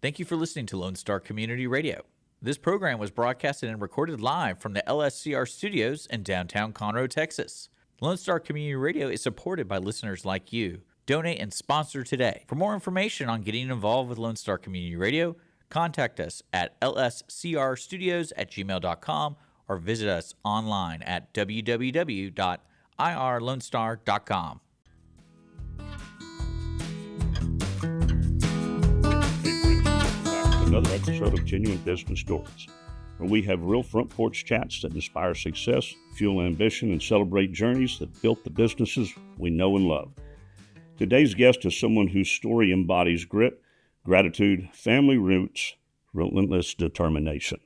Thank you for listening to Lone Star Community Radio. This program was broadcasted and recorded live from the LSCR studios in downtown Conroe, Texas. Lone Star Community Radio is supported by listeners like you. Donate and sponsor today. For more information on getting involved with Lone Star Community Radio, contact us at lscrstudios@gmail.com or visit us online at www.irlonestar.com. Another episode of Genuine Business Stories, where we have real front porch chats that inspire success, fuel ambition, and celebrate journeys that built the businesses we know and love. Today's guest is someone whose story embodies grit, gratitude, family roots, relentless determination.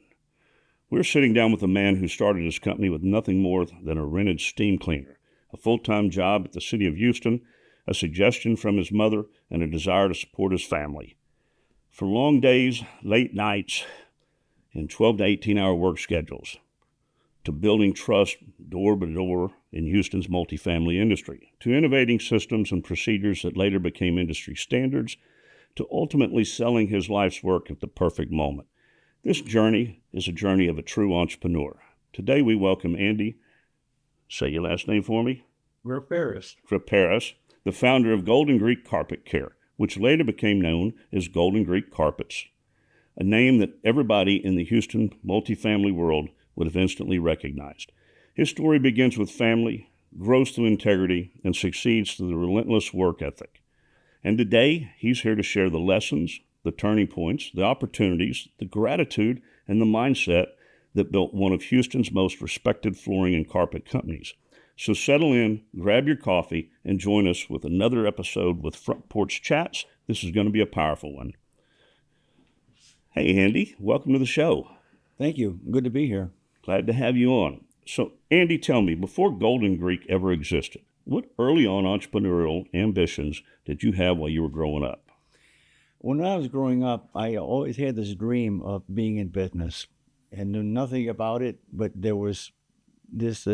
We're sitting down with a man who started his company with nothing more than a rented steam cleaner, a full-time job at the city of Houston, a suggestion from his mother, and a desire to support his family. For long days, late nights, and 12 to 18-hour work schedules, to building trust door by door in Houston's multifamily industry, to innovating systems and procedures that later became industry standards, to ultimately selling his life's work at the perfect moment. This journey is a journey of a true entrepreneur. Today we welcome Andy, say your last name for me? Grepares. Grepares, the founder of Golden Greek Carpet Care, which later became known as Golden Greek Carpets, a name that everybody in the Houston multifamily world would have instantly recognized. His story begins with family, grows through integrity, and succeeds through the relentless work ethic. And today, he's here to share the lessons, the turning points, the opportunities, the gratitude, and the mindset that built one of Houston's most respected flooring and carpet companies. So settle in, grab your coffee, and join us with another episode with Front Porch Chats. This is going to be a powerful one. Hey, Andy, welcome to the show. Thank you. Good to be here. Glad to have you on. So, Andy, tell me, before Golden Greek ever existed, what early on entrepreneurial ambitions did you have while you were growing up? When I was growing up, I always had this dream of being in business and knew nothing about it, but there was this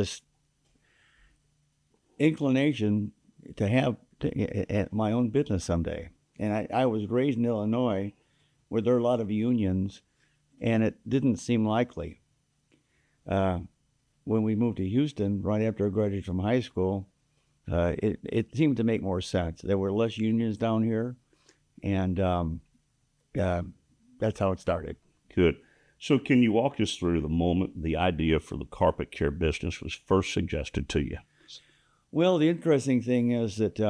inclination to have my own business someday. And I was raised in Illinois, where there are a lot of unions, and it didn't seem likely. When we moved to Houston, right after I graduated from high school, it seemed to make more sense. There were less unions down here, and that's how it started. Good. So can you walk us through the moment the idea for the carpet care business was first suggested to you? Well, the interesting thing is that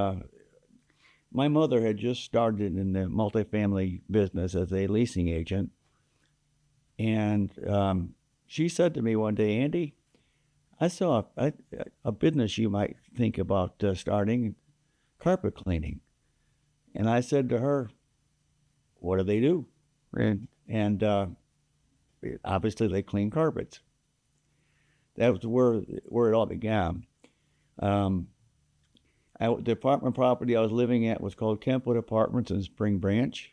my mother had just started in the multifamily business as a leasing agent. And she said to me one day, Andy, I saw a business you might think about starting, carpet cleaning. And I said to her, what do they do? And obviously they clean carpets. That was where it all began. The apartment property I was living at was called Kentwood Apartments in Spring Branch.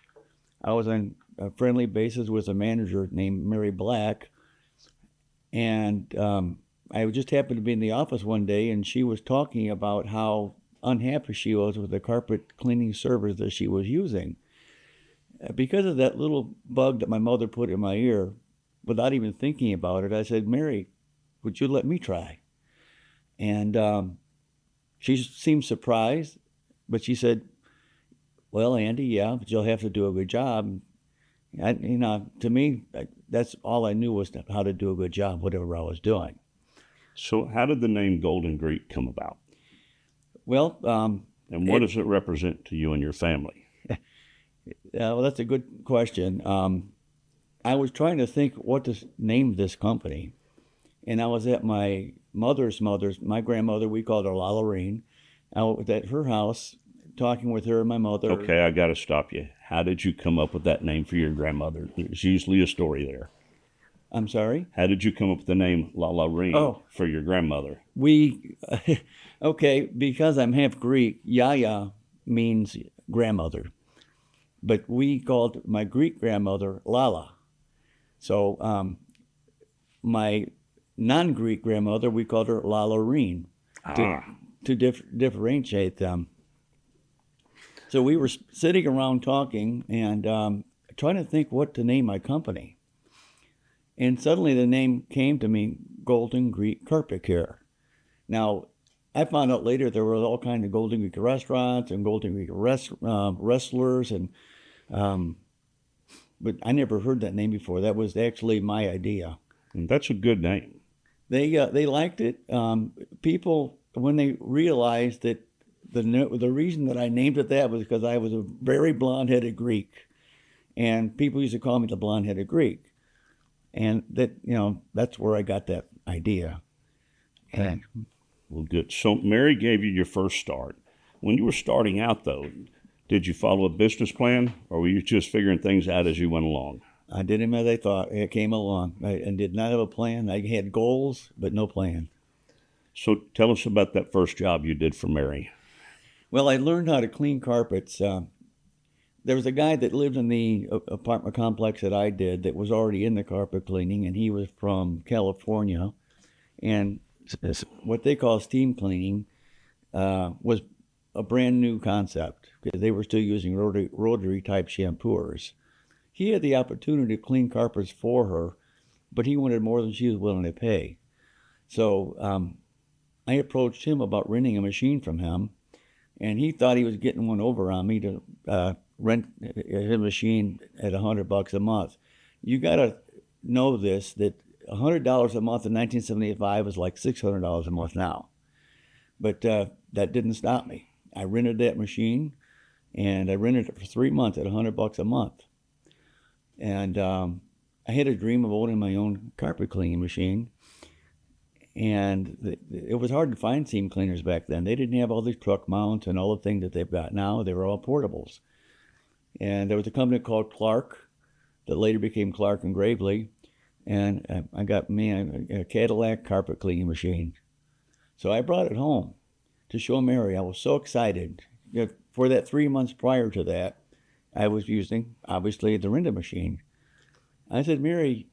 I was on a friendly basis with a manager named Mary Black, and I just happened to be in the office one day, and she was talking about how unhappy she was with the carpet cleaning service that she was using. Because of that little bug that my mother put in my ear, without even thinking about it, I said, Mary, would you let me try? And she seemed surprised, but she said, well, Andy, yeah, but you'll have to do a good job. To me, that's all I knew was how to do a good job, whatever I was doing. So how did the name Golden Greek come about? Well, and what does it represent to you and your family? Well, that's a good question. I was trying to think what to name this company, and I was at my my grandmother, we called her La Lorraine. I was at her house talking with her and my mother. Okay, I got to stop you. How did you come up with that name for your grandmother? There's usually a story there. I'm sorry? How did you come up with the name La Lorraine for your grandmother? Okay, because I'm half Greek, Yaya means grandmother. But we called my Greek grandmother Lala. So my non-Greek grandmother, we called her La Lorraine to differentiate them. So we were sitting around talking, and trying to think what to name my company. And suddenly the name came to me, Golden Greek Carpet Care. Now, I found out later there were all kinds of Golden Greek restaurants and Golden Greek wrestlers, and but I never heard that name before. That was actually my idea. And that's a good name. They liked it. People, when they realized that the reason that I named it that was because I was a very blonde-headed Greek, and people used to call me the blonde-headed Greek, and that's where I got that idea. And Well, good. So Mary gave you your first start. When you were starting out, though, did you follow a business plan, or were you just figuring things out as you went along? I did them as I thought. It came along. I did not have a plan. I had goals, but no plan. So tell us about that first job you did for Mary. Well, I learned how to clean carpets. There was a guy that lived in the apartment complex that I did that was already in the carpet cleaning, and he was from California. And what they call steam cleaning was a brand new concept because they were still using rotary type shampooers. He had the opportunity to clean carpets for her, but he wanted more than she was willing to pay. So I approached him about renting a machine from him, and he thought he was getting one over on me to rent his machine at $100 a month. You got to know this, that $100 a month in 1975 is like $600 a month now. But that didn't stop me. I rented that machine, and I rented it for 3 months at $100 a month. And I had a dream of owning my own carpet cleaning machine. And it was hard to find seam cleaners back then. They didn't have all these truck mounts and all the things that they've got now. They were all portables. And there was a company called Clark that later became Clark and Gravely. And I got me a Cadillac carpet cleaning machine. So I brought it home to show Mary. I was so excited. For that 3 months prior to that, I was using, obviously, the rental machine. I said, Mary,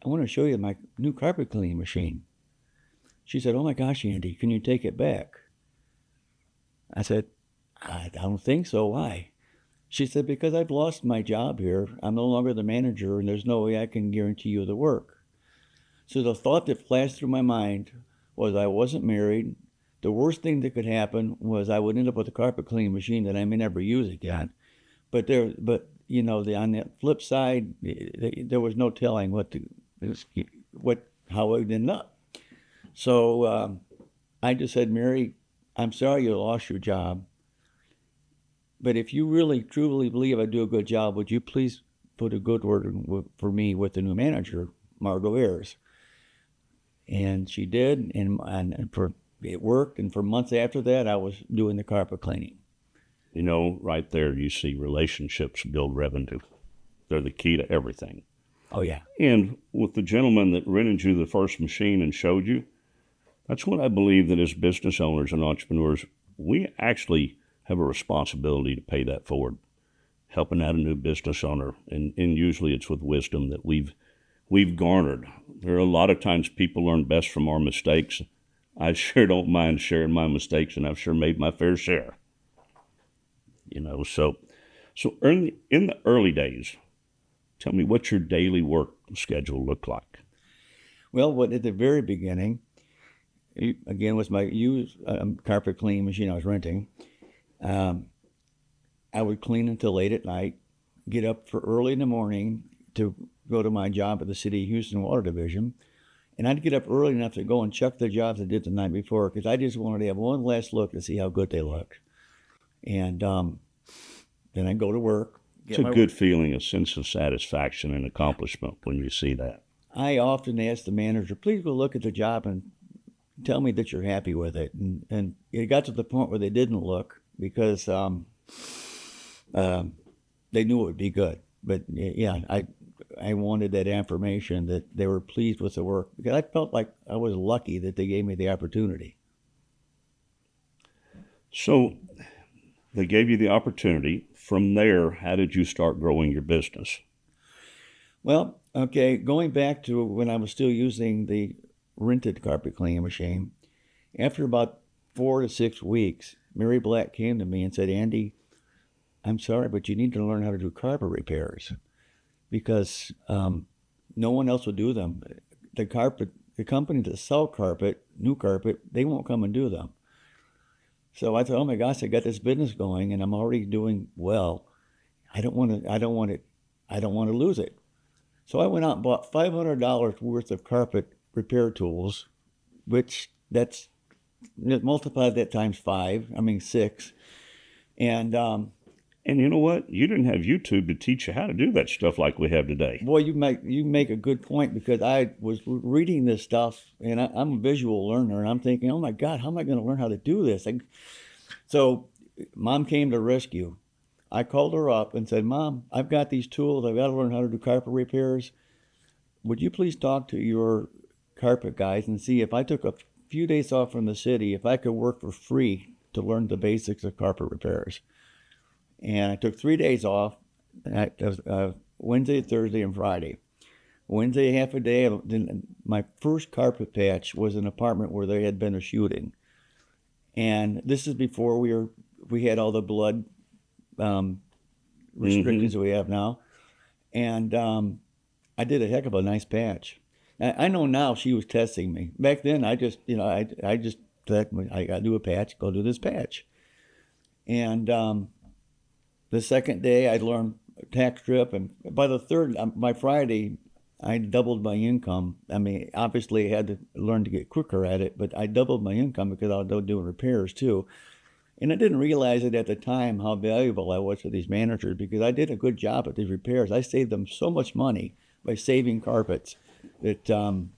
I want to show you my new carpet cleaning machine. She said, oh my gosh, Andy, can you take it back? I said, I don't think so. Why? She said, because I've lost my job here. I'm no longer the manager, and there's no way I can guarantee you the work. So the thought that flashed through my mind was I wasn't married. The worst thing that could happen was I would end up with a carpet cleaning machine that I may never use again. But on the flip side, there was no telling how it would end up. So I just said, Mary, I'm sorry you lost your job, but if you really truly believe I do a good job, would you please put a good word for me with the new manager, Margot Ayers? And she did, and it worked. And for months after that, I was doing the carpet cleaning. Right there you see relationships build revenue. They're the key to everything. Oh, yeah. And with the gentleman that rented you the first machine and showed you, that's what I believe that as business owners and entrepreneurs, we actually have a responsibility to pay that forward, helping out a new business owner. And usually it's with wisdom that we've garnered. There are a lot of times people learn best from our mistakes. I sure don't mind sharing my mistakes, and I've sure made my fair share. So in the early days, tell me what your daily work schedule looked like. Well, at the very beginning, again, with my used carpet cleaning machine I was renting, I would clean until late at night, get up for early in the morning to go to my job at the City of Houston Water Division. And I'd get up early enough to go and check the jobs I did the night before because I just wanted to have one last look to see how good they looked. And then I'd go to work. It's a good feeling, a sense of satisfaction and accomplishment when you see that. I often ask the manager, please go look at the job and tell me that you're happy with it. And it got to the point where they didn't look because they knew it would be good. But yeah, I wanted that affirmation that they were pleased with the work because I felt like I was lucky that they gave me the opportunity. So they gave you the opportunity. From there, how did you start growing your business? Well, okay, going back to when I was still using the rented carpet cleaning machine, after about 4 to 6 weeks, Mary Black came to me and said, Andy, I'm sorry, but you need to learn how to do carpet repairs because no one else will do them. The company that sell carpet, new carpet, they won't come and do them. So I thought, oh my gosh, I got this business going and I'm already doing well. I don't want to lose it. So I went out and bought $500 worth of carpet repair tools, which that's multiply that times 6. And you know what? You didn't have YouTube to teach you how to do that stuff like we have today. boy, you make a good point because I was reading this stuff and I'm a visual learner and I'm thinking, oh my God, how am I going to learn how to do this? So Mom came to rescue. I called her up and said, Mom, I've got these tools. I've got to learn how to do carpet repairs. Would you please talk to your carpet guys and see if I took a few days off from the city, if I could work for free to learn the basics of carpet repairs? And I took 3 days off, Wednesday, Thursday, and Friday. Wednesday, half a day. My first carpet patch was an apartment where there had been a shooting. And this is before we had all the blood restrictions that we have now. And I did a heck of a nice patch. I know now she was testing me. Back then, I just thought, I got to do a patch, go do this patch. And the second day, I learned tack strip. And by the third, by Friday, I doubled my income. I mean, obviously, I had to learn to get quicker at it, but I doubled my income because I was doing repairs too. And I didn't realize it at the time how valuable I was to these managers because I did a good job at these repairs. I saved them so much money by saving carpets that So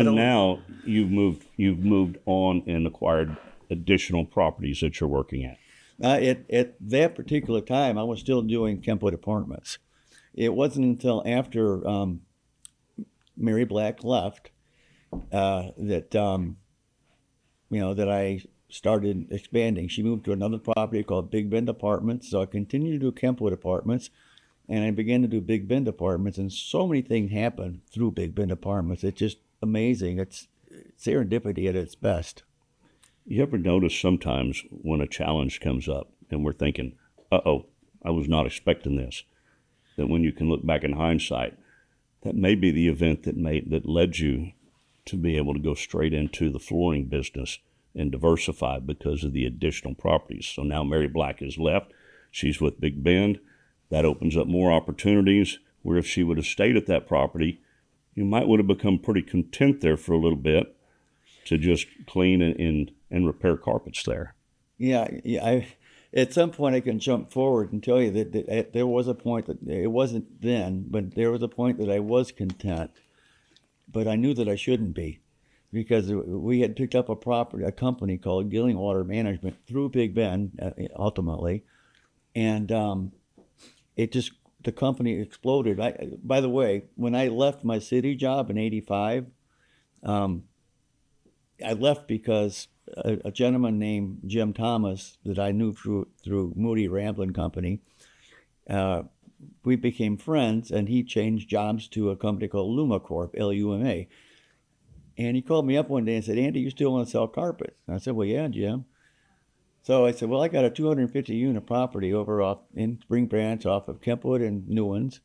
now you've moved on and acquired additional properties that you're working at. At that particular time, I was still doing Kempwood Apartments. It wasn't until after Mary Black left that I started expanding. She moved to another property called Big Bend Apartments, so I continued to do Kempwood Apartments, and I began to do Big Bend Apartments, and so many things happened through Big Bend Apartments. It's just amazing. It's serendipity at its best. You ever notice sometimes when a challenge comes up and we're thinking, uh-oh, I was not expecting this, that when you can look back in hindsight, that may be the event that led you to be able to go straight into the flooring business and diversify because of the additional properties. So now Mary Black is left. She's with Big Bend. That opens up more opportunities where if she would have stayed at that property, you would have become pretty content there for a little bit to just clean and repair carpets there. Yeah. At some point, I can jump forward and tell you that there was a point that it wasn't then, but there was a point that I was content, but I knew that I shouldn't be because we had picked up a company called Gilling Water Management through Big Bend, ultimately, and the company exploded. By the way, when I left my city job in '85, I left because a gentleman named Jim Thomas that I knew through Moody Ramblin' Company, we became friends, and he changed jobs to a company called Luma Corp, Luma. And he called me up one day and said, Andy, you still want to sell carpets? And I said, well, yeah, Jim. So I said, well, I got a 250-unit property over in Spring Branch off of Kempwood and Newlands,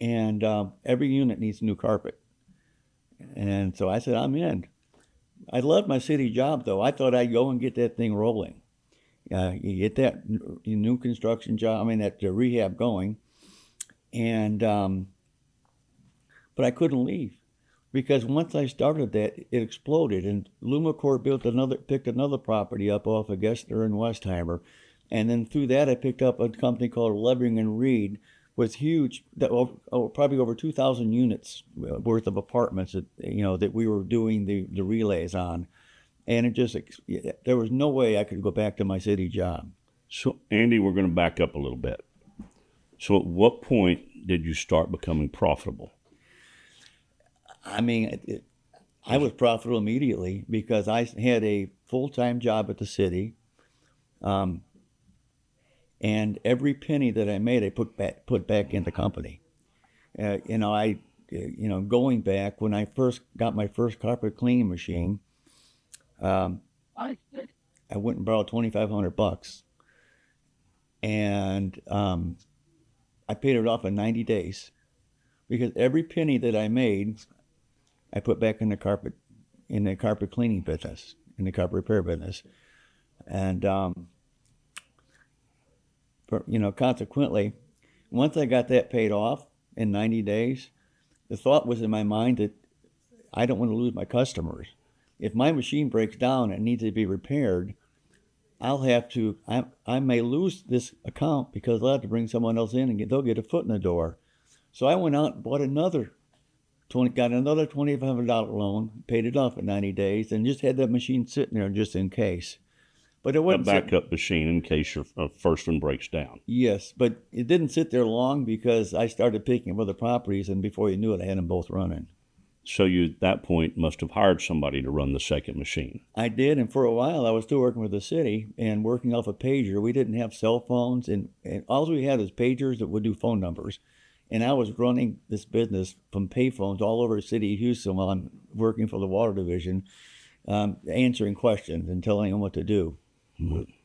and every unit needs new carpet. And so I said, I'm in. I loved my city job, though. I thought I'd go and get that thing rolling. You get that new construction job, that rehab going, and but I couldn't leave because once I started that, it exploded. And Lumacorp picked another property up off of Gessner and Westheimer, and then through that, I picked up a company called Levering and Reed with huge, probably over 2,000 units worth of apartments that we were doing the relays on. And there was no way I could go back to my city job. So, Andy, we're going to back up a little bit. So at what point did you start becoming profitable? I was profitable immediately because I had a full-time job at the city. And every penny that I made, I put back in the company. Going back when I first got my first carpet cleaning machine, I went and borrowed $2,500, and I paid it off in 90 days because every penny that I made, I put back in the carpet cleaning business, in the carpet repair business, and consequently, once I got that paid off in 90 days, the thought was in my mind that I don't want to lose my customers. If my machine breaks down and needs to be repaired, I may lose this account because I'll have to bring someone else in and they'll get a foot in the door. So I went out and bought got another $2,500 loan, paid it off in 90 days, and just had that machine sitting there just in case. But it wasn't a backup machine in case your first one breaks down. Yes, but it didn't sit there long because I started picking up other properties, and before you knew it, I had them both running. So you, at that point, must have hired somebody to run the second machine. I did, and for a while I was still working with the city and working off a pager. We didn't have cell phones, and all we had was pagers that would do phone numbers. And I was running this business from payphones all over the city of Houston while I'm working for the water division, answering questions and telling them what to do.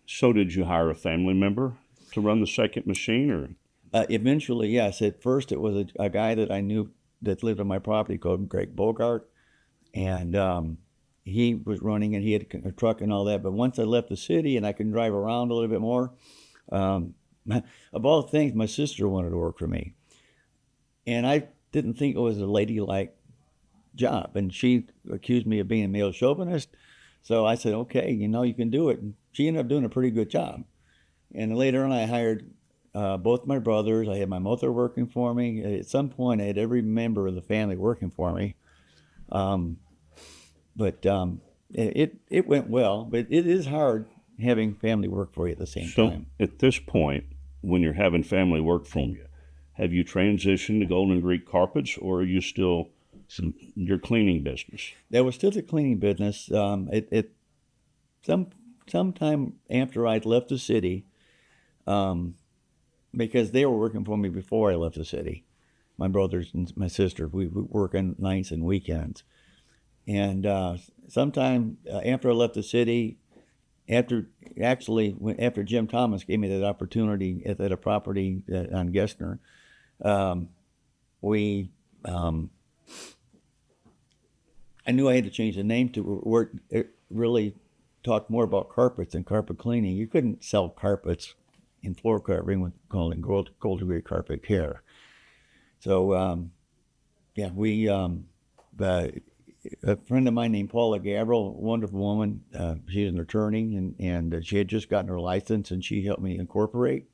So did you hire a family member to run the second machine, or? Eventually, yes. At first, it was a guy that I knew that lived on my property called Greg Bogart, and he was running, and he had a truck and all that. But once I left the city and I could drive around a little bit more, of all things, my sister wanted to work for me, and I didn't think it was a ladylike job, and she accused me of being a male chauvinist. So I said, okay, you can do it. And she ended up doing a pretty good job. And later on, I hired both my brothers. I had my mother working for me. At some point, I had every member of the family working for me. But it went well. But it is hard having family work for you at the same time. So at this point, when you're having family work for you, have you transitioned to Golden Greek Carpets, or are you still your cleaning business? That was still the cleaning business. Sometime after I'd left the city, because they were working for me before I left the city. My brothers and my sister, we would work on nights and weekends. And sometime after I left the city, after Jim Thomas gave me that opportunity at a property on Gessner, I knew I had to change the name to where it really talked more about carpets and carpet cleaning. You couldn't sell carpets in floor covering with calling Golden Greek Carpet Care. So, a friend of mine named Paula Gabriel, a wonderful woman, she's an attorney, and she had just gotten her license, and she helped me incorporate.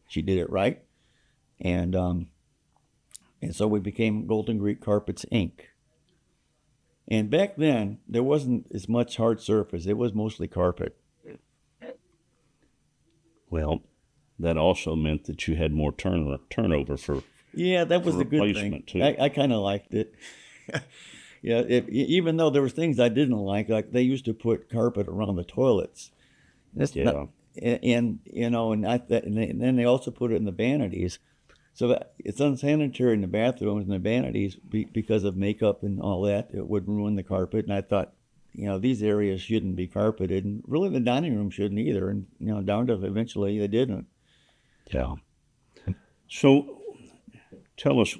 She did it right. And so we became Golden Greek Carpets, Inc. And back then, there wasn't as much hard surface. It was mostly carpet. Well, that also meant that you had more turnover for that was the good thing. Too. I kind of liked it. Even though there was things I didn't like they used to put carpet around the toilets. And then they also put it in the vanities. So it's unsanitary in the bathrooms and the vanities because of makeup and all that. It would ruin the carpet. And I thought, these areas shouldn't be carpeted. And really the dining room shouldn't either. And, down to eventually they didn't. Yeah. So tell us,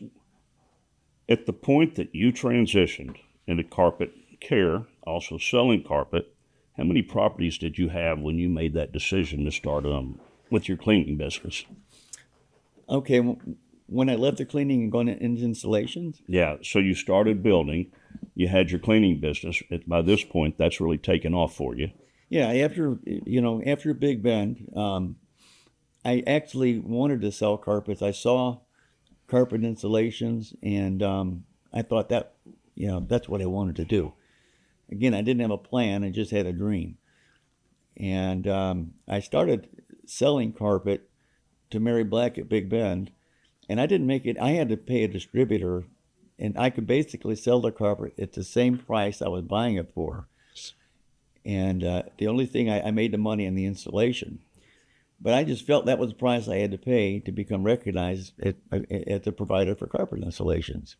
at the point that you transitioned into carpet care, also selling carpet, how many properties did you have when you made that decision to start with your cleaning business? Okay, when I left the cleaning and going into installations? Yeah, so you started building, you had your cleaning business. By this point, that's really taken off for you. Yeah, after Big Bend, I actually wanted to sell carpets. I saw carpet installations, and I thought that's what I wanted to do. Again, I didn't have a plan, I just had a dream. And I started selling carpet to Mary Black at Big Bend, and I didn't make it. I had to pay a distributor, and I could basically sell the carpet at the same price I was buying it for. And the only thing I made the money in the installation, but I just felt that was the price I had to pay to become recognized as the provider for carpet installations.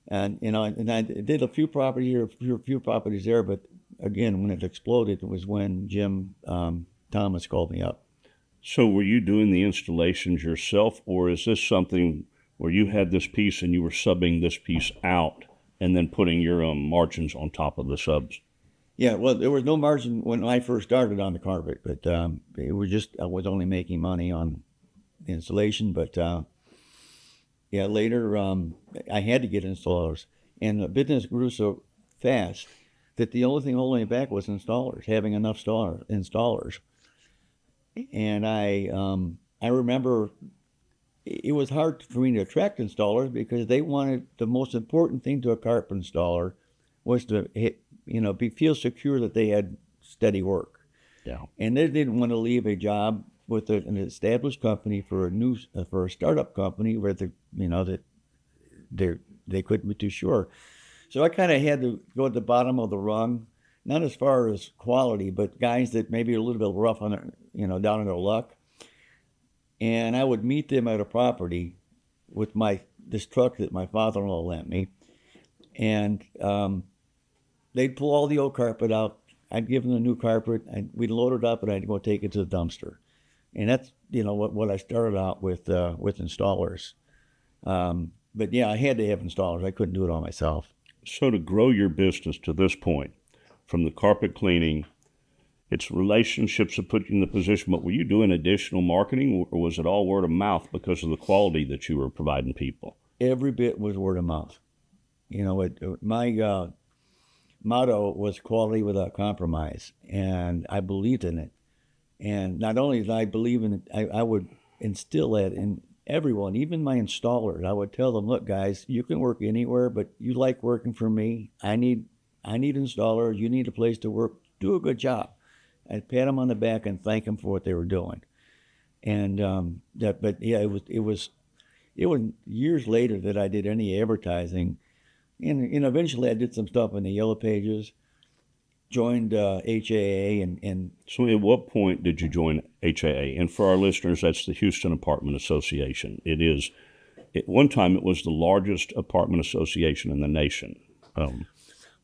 And and I did a few properties here, a few properties there, but again, when it exploded, it was when Jim Thomas called me up. So were you doing the installations yourself, or is this something where you had this piece and you were subbing this piece out and then putting your margins on top of the subs? Yeah, well, there was no margin when I first started on the carpet, but it was just I was only making money on the installation. But yeah, later I had to get installers, and the business grew so fast that the only thing holding me back was installers, having enough installers. And I remember it was hard for me to attract installers because they wanted the most important thing to a carpet installer was to feel secure that they had steady work. Yeah. And they didn't want to leave a job with an established company for a startup company where they couldn't be too sure. So I kind of had to go at the bottom of the rung, not as far as quality, but guys that maybe are a little bit rough on down on their luck. And I would meet them at a property with this truck that my father-in-law lent me, and they'd pull all the old carpet out. I'd give them the new carpet, and we'd load it up, and I'd go take it to the dumpster. And that's what I started out with installers. But yeah, I had to have installers. I couldn't do it all myself. So to grow your business to this point, from the carpet cleaning, it's relationships that put you in the position, but were you doing additional marketing, or was it all word of mouth because of the quality that you were providing people? Every bit was word of mouth. My motto was quality without compromise, and I believed in it. And not only did I believe in it, I would instill that in everyone, even my installers. I would tell them, look, guys, you can work anywhere, but you like working for me. I need installers. You need a place to work. Do a good job. I'd pat them on the back and thank them for what they were doing. And but yeah, it was years later that I did any advertising, and eventually I did some stuff in the Yellow Pages, joined HAA, and So at what point did you join HAA? And for our listeners, that's the Houston Apartment Association. It is, at one time, it was the largest apartment association in the nation.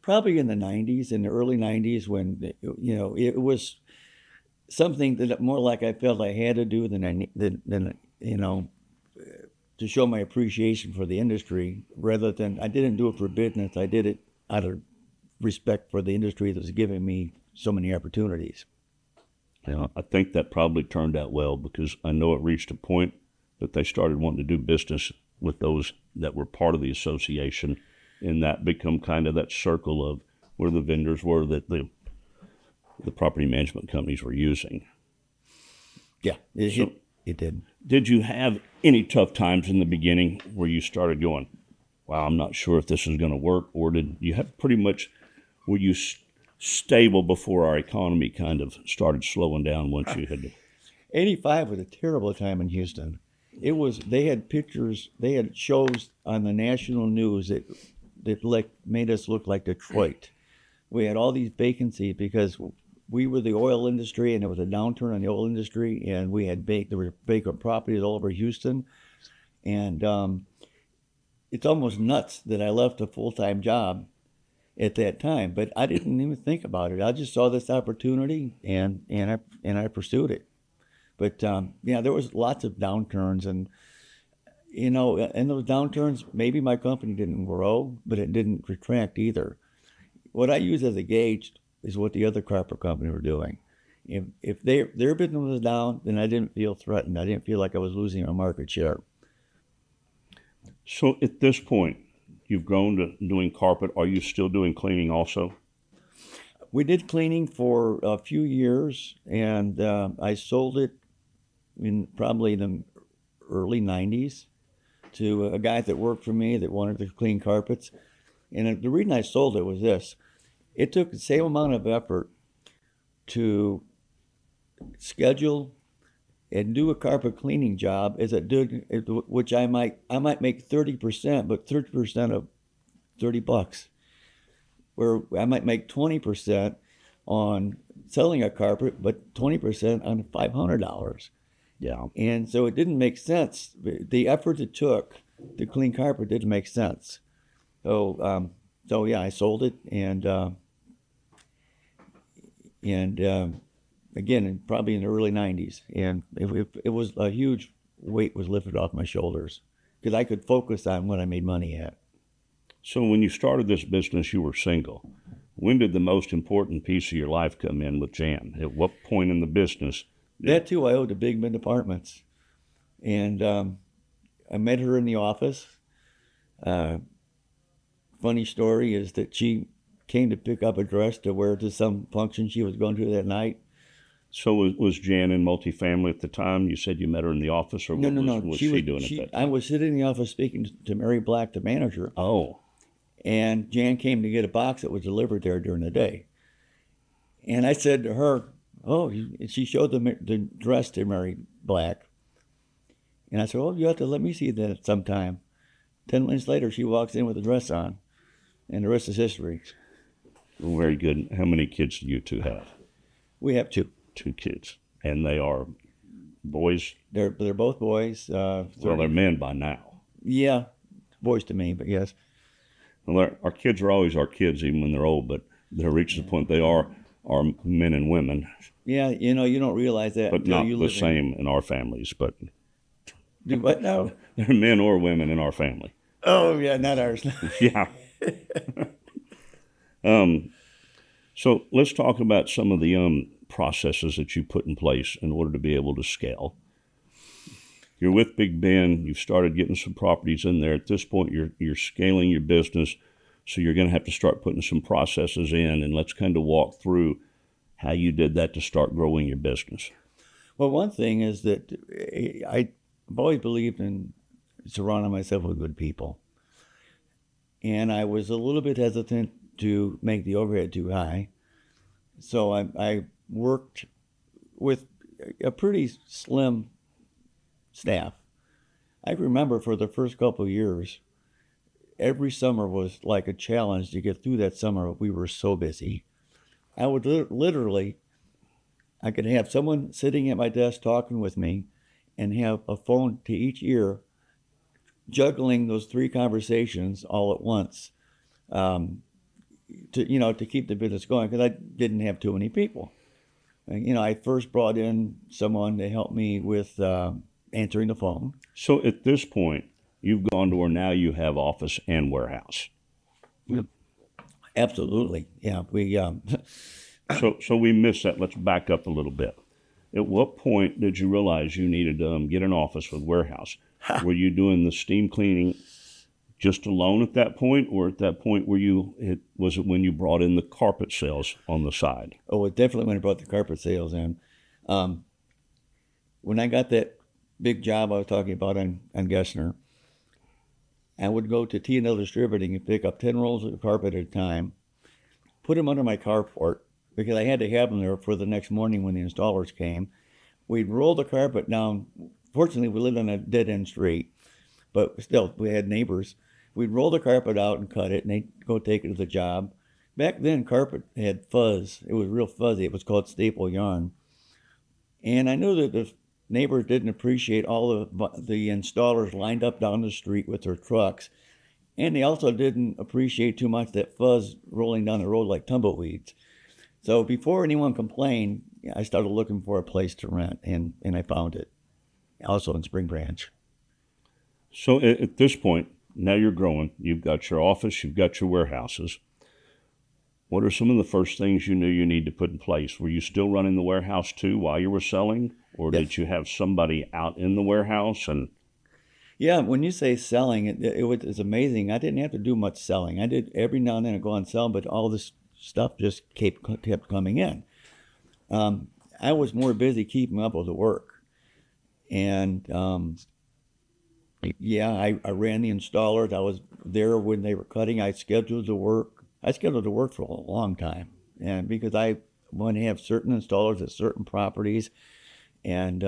Probably in the 90s, in the early 90s, when it was something that more like I felt I had to do than to show my appreciation for the industry, rather than I didn't do it for business. I did it out of respect for the industry that was giving me so many opportunities. Yeah, I think that probably turned out well, because I know it reached a point that they started wanting to do business with those that were part of the association, and that become kind of that circle of where the vendors were that the property management companies were using. Yeah, it did. Did you have any tough times in the beginning where you started going, wow, I'm not sure if this is going to work, or did you have pretty much, were you stable before our economy kind of started slowing down once you had? 85 was a terrible time in Houston. They had pictures, they had shows on the national news that made us look like Detroit. We had all these vacancies because we were the oil industry, and there was a downturn in the oil industry, and there were vacant properties all over Houston, and it's almost nuts that I left a full-time job at that time, but I didn't even think about it. I just saw this opportunity, and I pursued it. But yeah, there was lots of downturns, and in those downturns, maybe my company didn't grow, but it didn't retract either. What I use as a gauge is what the other carpet company were doing. If their business was down, then I didn't feel threatened. I didn't feel like I was losing my market share. So at this point, you've grown to doing carpet. Are you still doing cleaning also? We did cleaning for a few years, and I sold it in probably the early 90s to a guy that worked for me that wanted to clean carpets. And the reason I sold it was this. It took the same amount of effort to schedule and do a carpet cleaning job as it did, which I might make 30%, but 30% of $30, where I might make 20% on selling a carpet, but 20% on $500. Yeah. And so it didn't make sense. The effort it took to clean carpet didn't make sense. So yeah, I sold it, and again, probably in the early 90s. And it was a huge weight was lifted off my shoulders because I could focus on what I made money at. So when you started this business, you were single. When did the most important piece of your life come in with Jan? At what point in the business? That too, I owed to Big Mid Apartments. And I met her in the office. Funny story is that she came to pick up a dress to wear to some function she was going to that night. So was Jan in multifamily at the time? You said you met her in the office, or No. what was she doing at that time? I was sitting in the office speaking to Mary Black, the manager. Oh. And Jan came to get a box that was delivered there during the day. And I said to her, she showed the dress to Mary Black. And I said, you have to let me see that sometime. 10 minutes later, she walks in with the dress on. And the rest is history. Well, very good. How many kids do you two have? We have two. 2 kids. And they are boys? They're both boys. Well, they're men by now. Yeah, boys to me, but yes. Well, our kids are always our kids, even when they're old, but they're reached the point they are men and women. Yeah, you don't realize that. But not the same in our families. But do what now? They're men or women in our family. Oh, yeah, not ours. Yeah. So let's talk about some of the processes that you put in place in order to be able to scale. You're with Big Ben. You've started getting some properties in there. At this point, you're scaling your business, so you're going to have to start putting some processes in. And let's kind of walk through how you did that to start growing your business. Well, one thing is that I've always believed in surrounding myself with good people. And I was a little bit hesitant to make the overhead too high. So I worked with a pretty slim staff. I remember for the first couple of years, every summer was like a challenge to get through that summer. We were so busy. I would literally, I could have someone sitting at my desk talking with me and have a phone to each ear, juggling those 3 conversations all at once, to keep the business going, because I didn't have too many people. I first brought in someone to help me with answering the phone. So at this point, you've gone to where now you have office and warehouse. Absolutely, yeah. We So we missed that. Let's back up a little bit. At what point did you realize you needed to get an office with warehouse? Were you doing the steam cleaning just alone at that point, or at that point was it when you brought in the carpet sales on the side? Oh, it definitely when I brought the carpet sales in. When I got that big job I was talking about on Gessner, I would go to T&L Distributing and pick up 10 rolls of carpet at a time, put them under my carport, because I had to have them there for the next morning when the installers came. We'd roll the carpet down. Fortunately, we lived on a dead-end street, but still, we had neighbors. We'd roll the carpet out and cut it, and they'd go take it to the job. Back then, carpet had fuzz. It was real fuzzy. It was called staple yarn. And I knew that the neighbors didn't appreciate all the installers lined up down the street with their trucks. And they also didn't appreciate too much that fuzz rolling down the road like tumbleweeds. So before anyone complained, I started looking for a place to rent, and I found it, also in Spring Branch. So at this point, now you're growing. You've got your office, you've got your warehouses. What are some of the first things you knew you need to put in place? Were you still running the warehouse too while you were selling? Or Yes. Did you have somebody out in the warehouse? And Yeah, when you say selling, it's amazing. I didn't have to do much selling. I did every now and then I'd go and sell, but all this stuff just kept coming in. I was more busy keeping up with the work. And I ran the installers. I was there when they were cutting. I scheduled the work. I scheduled the work for a long time, and because I want to have certain installers at certain properties, and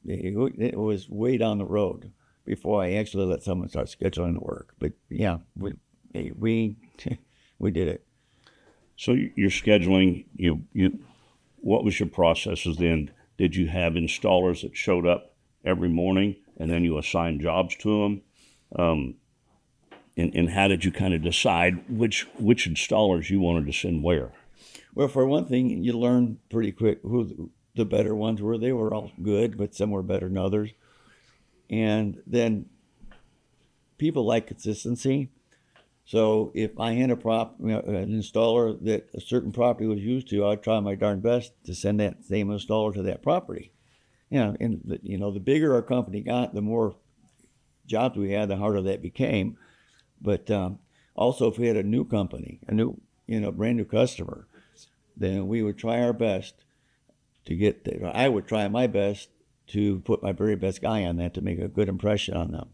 it was way down the road before I actually let someone start scheduling the work. But yeah, we did it. so you're scheduling. What was your processes then? Did you have installers that showed up every morning, and then you assigned jobs to them? And how did you kind of decide which installers you wanted to send where? Well, for one thing, you learn pretty quick who the better ones were. They were all good, but some were better than others. And then people like consistency. So if I had an installer that a certain property was used to, I'd try my darn best to send that same installer to that property. And the bigger our company got, the more jobs we had, the harder that became. But also, if we had a new company, brand new customer, then we would try our best to get there. I would try my best to put my very best guy on that to make a good impression on them.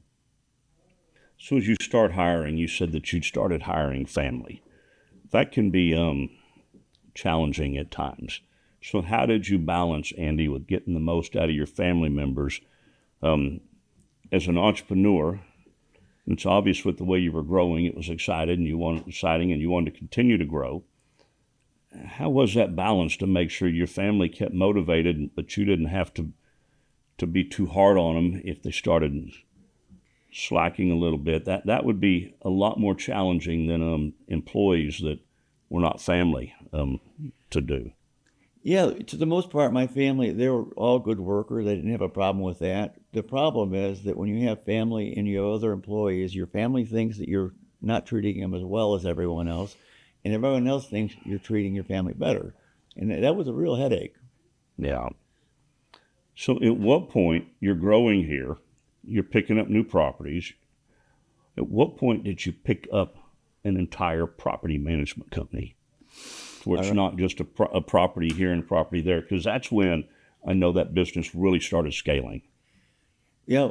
So as you start hiring, you said that you started hiring family. That can be challenging at times. So how did you balance, Andy, with getting the most out of your family members? As an entrepreneur, it's obvious with the way you were growing, it was exciting and you wanted to continue to grow. How was that balance to make sure your family kept motivated, but you didn't have to be too hard on them if they started slacking a little bit? That would be a lot more challenging than employees that were not family to do. Yeah, to the most part, my family, they were all good workers. I didn't have a problem with that. The problem is that when you have family and you have other employees, your family thinks that you're not treating them as well as everyone else, and everyone else thinks you're treating your family better. And that was a real headache. Yeah. So at what point, you're growing here, you're picking up new properties. At what point did you pick up an entire property management company? Where it's not just a property here and a property there, because that's when I know that business really started scaling. Yeah,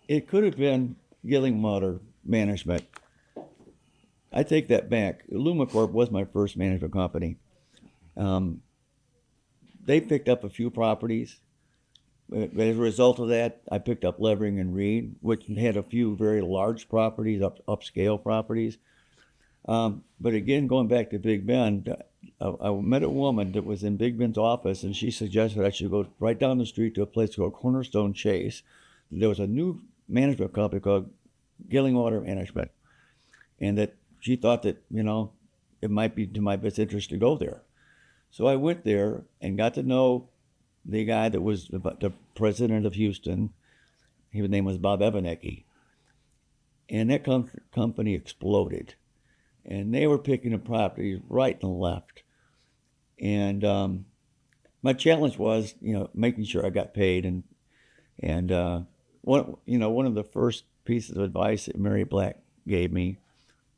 it could have been Gilling Water Management. I take that back. LumaCorp was my first management company. They picked up a few properties. But as a result of that, I picked up Levering and Reed, which had a few very large properties, upscale properties. But again, going back to Big Bend, I met a woman that was in Big Ben's office, and she suggested I should go right down the street to a place called Cornerstone Chase. There was a new management company called Gilling Water Management, and that she thought that, it might be to my best interest to go there. So I went there and got to know the guy that was the president of Houston. His name was Bob Evanecki. And that company exploded. And they were picking up properties right and left. And my challenge was, making sure I got paid. And one of the first pieces of advice that Mary Black gave me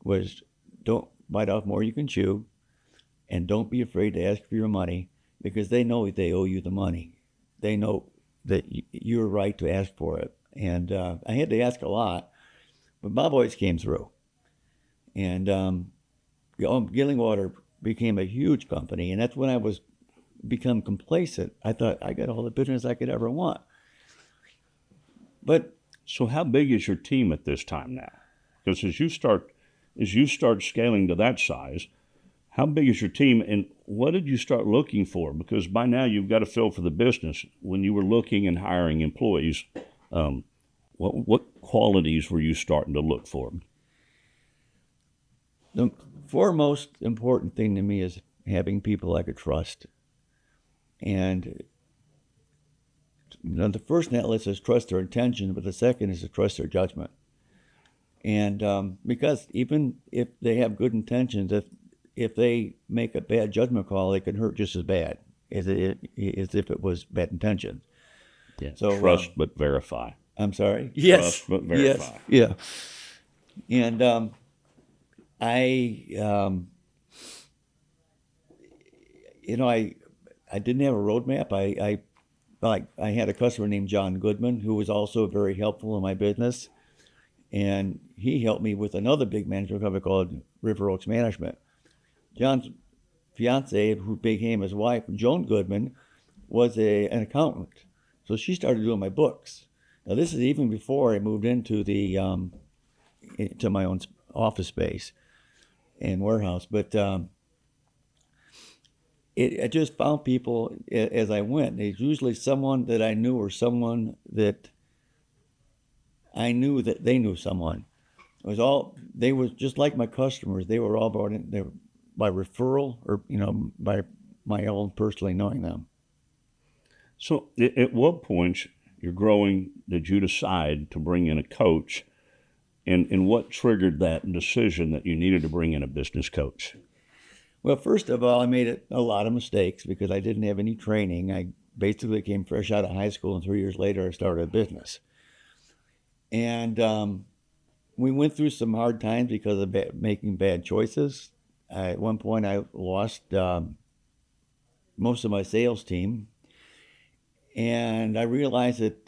was, don't bite off more you can chew, and don't be afraid to ask for your money, because they know they owe you the money. They know that you're right to ask for it. And I had to ask a lot, but Bob always came through. And Gilling Water became a huge company, and that's when I was become complacent. I thought I got all the business I could ever want. But so, how big is your team at this time now? Because as you start scaling to that size, how big is your team, and what did you start looking for? Because by now you've got a feel for the business. When you were looking and hiring employees, what qualities were you starting to look for? The foremost important thing to me is having people I could trust. And the first net list is trust their intention, but the second is to trust their judgment. And because even if they have good intentions, if they make a bad judgment call, it can hurt just as bad as if it was bad intention. Yeah. So trust but verify. I'm sorry. Yes. Trust but verify. Yes. Yeah. And I didn't have a roadmap. I had a customer named John Goodman, who was also very helpful in my business, and he helped me with another big management company called River Oaks Management. John's fiance, who became his wife, Joan Goodman, was an accountant, so she started doing my books. Now this is even before I moved into to my own office space and warehouse, but I just found people as I went. It's usually someone that I knew or someone that I knew that they knew someone. They were just like my customers. They were all brought in by referral or by my own personally knowing them. So at what point you're growing did you decide to bring in a coach, and what triggered that decision that you needed to bring in a business coach? Well, first of all, I made a lot of mistakes because I didn't have any training. I basically came fresh out of high school, and 3 years later, I started a business. And we went through some hard times because of making bad choices. At one point, I lost most of my sales team, and I realized that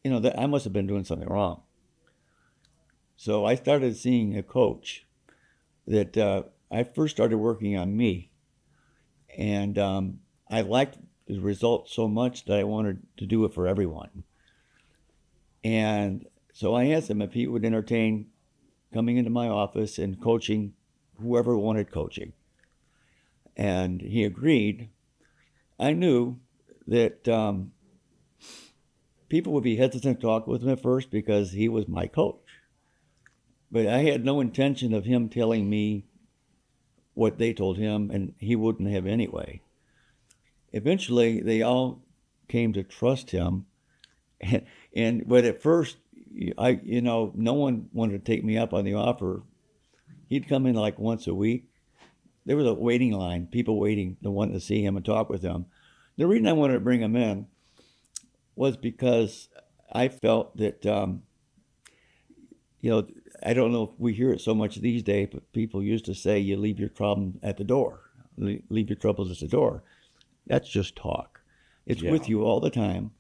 that I must have been doing something wrong. So I started seeing a coach. That I first started working on me, and I liked the results so much that I wanted to do it for everyone. And so I asked him if he would entertain coming into my office and coaching whoever wanted coaching. And he agreed. I knew that people would be hesitant to talk with him at first because he was my coach. But I had no intention of him telling me what they told him, and he wouldn't have anyway. Eventually, they all came to trust him, but at first, no one wanted to take me up on the offer. He'd come in like once a week. There was a waiting line, people waiting to want to see him and talk with him. The reason I wanted to bring him in was because I felt that, I don't know if we hear it so much these days, but people used to say you leave your problem at the door, leave your troubles at the door. That's just talk. It's with you all the time.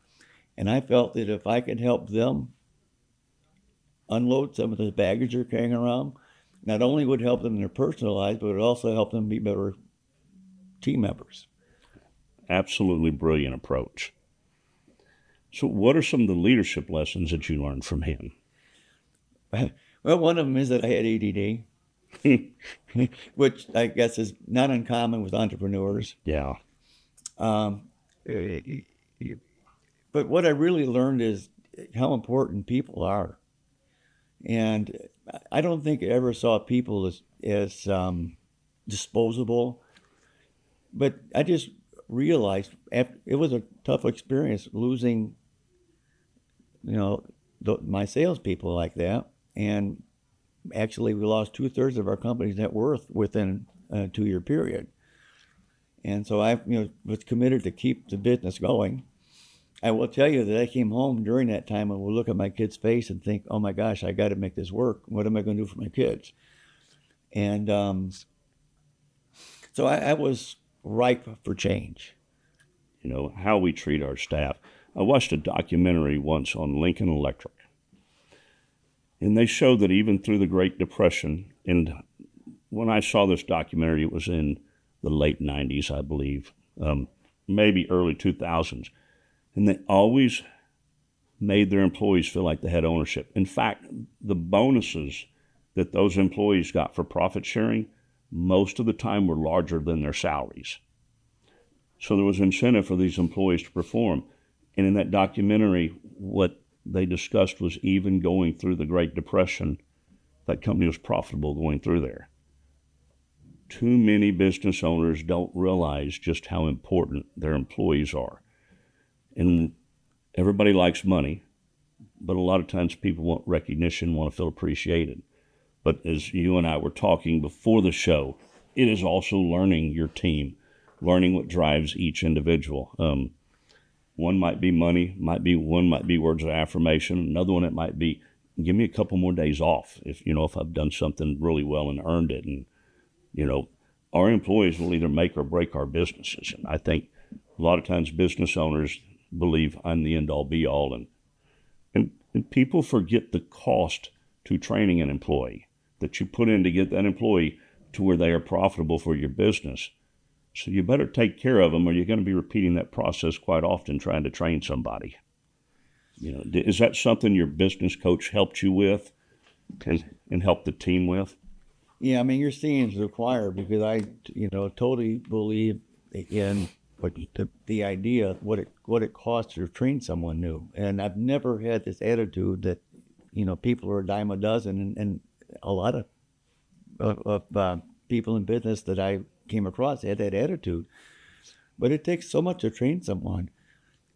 And I felt that if I could help them unload some of the baggage they're carrying around, not only would help them in their personal lives, but it would also help them be better team members. Absolutely brilliant approach. So what are some of the leadership lessons that you learned from him? Well, one of them is that I had ADD, which I guess is not uncommon with entrepreneurs. Yeah. But what I really learned is how important people are. And I don't think I ever saw people as disposable. But I just realized it was a tough experience losing, my salespeople like that. And actually, we lost 2/3 of our company's net worth within a 2-year period. And so I was committed to keep the business going. I will tell you that I came home during that time and would look at my kid's face and think, oh my gosh, I got to make this work. What am I going to do for my kids? And so I was ripe for change. How we treat our staff. I watched a documentary once on Lincoln Electric. And they showed that even through the Great Depression, and when I saw this documentary, it was in the late 90s, I believe, maybe early 2000s. And they always made their employees feel like they had ownership. In fact, the bonuses that those employees got for profit sharing, most of the time were larger than their salaries. So there was incentive for these employees to perform. And in that documentary, what they discussed was even going through the Great Depression, that company was profitable going through there. Too many business owners don't realize just how important their employees are. And everybody likes money, but a lot of times people want recognition, want to feel appreciated. But as you and I were talking before the show, it is also learning your team, learning what drives each individual. One might be money, one might be words of affirmation. Another one, it might be, give me a couple more days off if I've done something really well and earned it. And, our employees will either make or break our businesses. And I think a lot of times business owners believe I'm the end all be all. And people forget the cost to training an employee that you put in to get that employee to where they are profitable for your business. So you better take care of them, or you're going to be repeating that process quite often trying to train somebody. Is that something your business coach helped you with and helped the team with? Yeah, I mean, you're seeing the choir because I, totally believe in the idea what it costs to train someone new. And I've never had this attitude that, people are a dime a dozen, and a lot of people in business that I came across had that attitude. But it takes so much to train someone.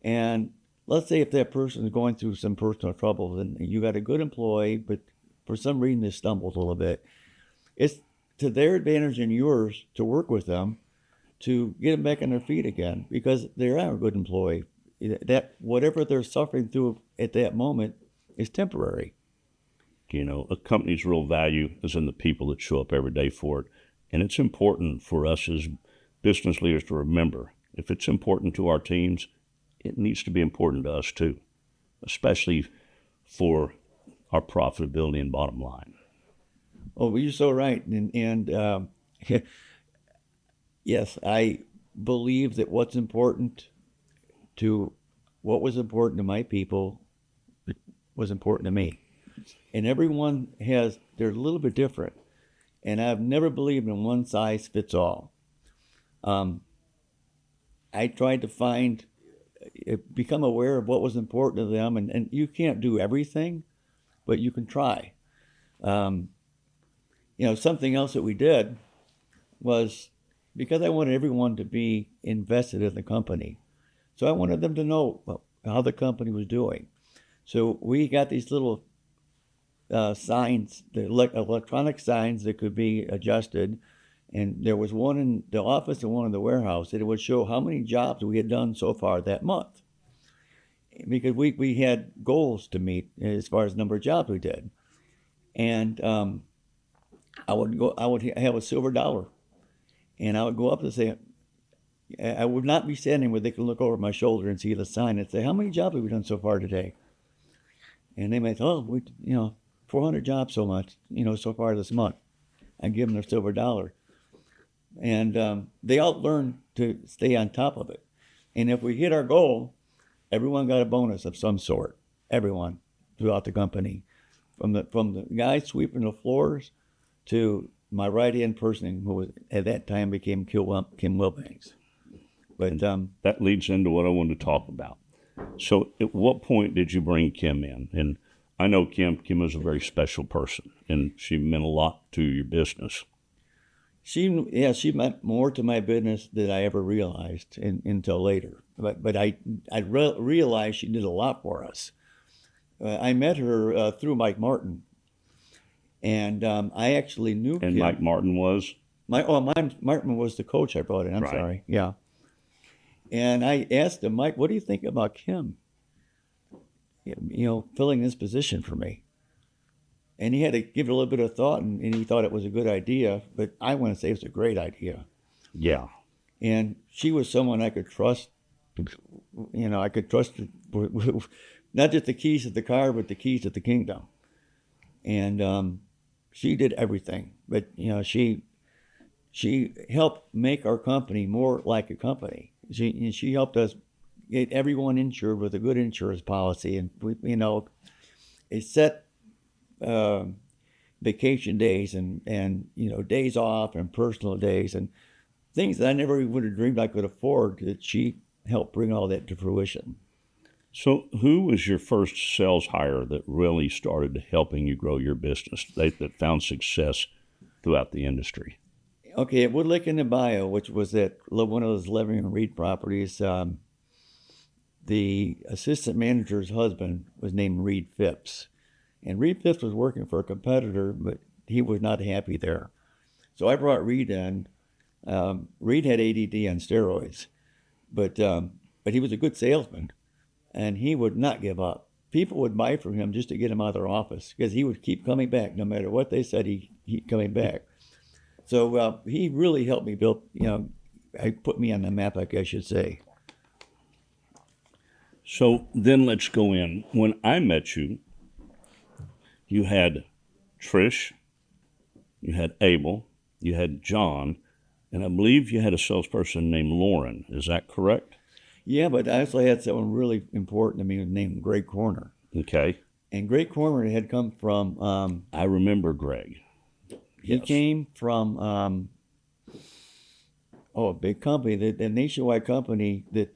And let's say if that person is going through some personal troubles and you got a good employee, but for some reason they stumbled a little bit, it's to their advantage and yours to work with them to get them back on their feet again, because they are a good employee. That whatever they're suffering through at that moment is temporary. A company's real value is in the people that show up every day for it. And it's important for us as business leaders to remember, if it's important to our teams, it needs to be important to us too, especially for our profitability and bottom line. Oh, well, you're so right. And yes, I believe that what was important to my people was important to me. And everyone they're a little bit different. And I've never believed in one size fits all. I tried to become aware of what was important to them. And you can't do everything, but you can try. Something else that we did was, because I wanted everyone to be invested in the company. So I wanted them to know how the company was doing. So we got these little signs, the electronic signs that could be adjusted. And there was one in the office and one in the warehouse, and it would show how many jobs we had done so far that month. Because we had goals to meet as far as number of jobs we did. And I would have a silver dollar. And I would go up and say, I would not be standing where they could look over my shoulder and see the sign and say, how many jobs have we done so far today? And they might say, 400 jobs so much, so far this month. I give them their silver dollar. And they all learn to stay on top of it. And if we hit our goal, everyone got a bonus of some sort. Everyone throughout the company. From the guy sweeping the floors to my right-hand person, who was, at that time became Kim Wilbanks. But that leads into what I wanted to talk about. So at what point did you bring Kim in? And I know Kim is a very special person, and she meant a lot to your business. She meant more to my business than I ever realized until later. But I realized she did a lot for us. I met her through Mike Martin, and I actually knew Kim. And Mike Martin was? Martin was the coach I brought in. I'm sorry. Yeah. And I asked him, Mike, what do you think about Kim? Filling this position for me. And he had to give it a little bit of thought, and he thought it was a good idea, but I want to say it was a great idea. Yeah. And she was someone I could trust. I could trust not just the keys to the car, but the keys to the kingdom. And she did everything. But, she helped make our company more like a company. She helped us get everyone insured with a good insurance policy. And, it set vacation days and days off and personal days and things that I never would have dreamed I could afford, that she helped bring all that to fruition. So who was your first sales hire that really started helping you grow your business, that found success throughout the industry? Okay, at Woodlake in the Bayou, which was at one of those Levering and Reed properties, the assistant manager's husband was named Reed Phipps. And Reed Phipps was working for a competitor, but he was not happy there. So I brought Reed in. Reed had ADD on steroids, but he was a good salesman, and he would not give up. People would buy from him just to get him out of their office, because he would keep coming back. No matter what they said, he coming back. So he really helped me build, put me on the map, I guess you should say. So then let's go in. When I met you, you had Trish, you had Abel, you had John, and I believe you had a salesperson named Lauren. Is that correct? Yeah, but I also had someone really important to me named Greg Corner. Okay. And Greg Corner had come from... I remember Greg. He came from a big company, the nationwide company that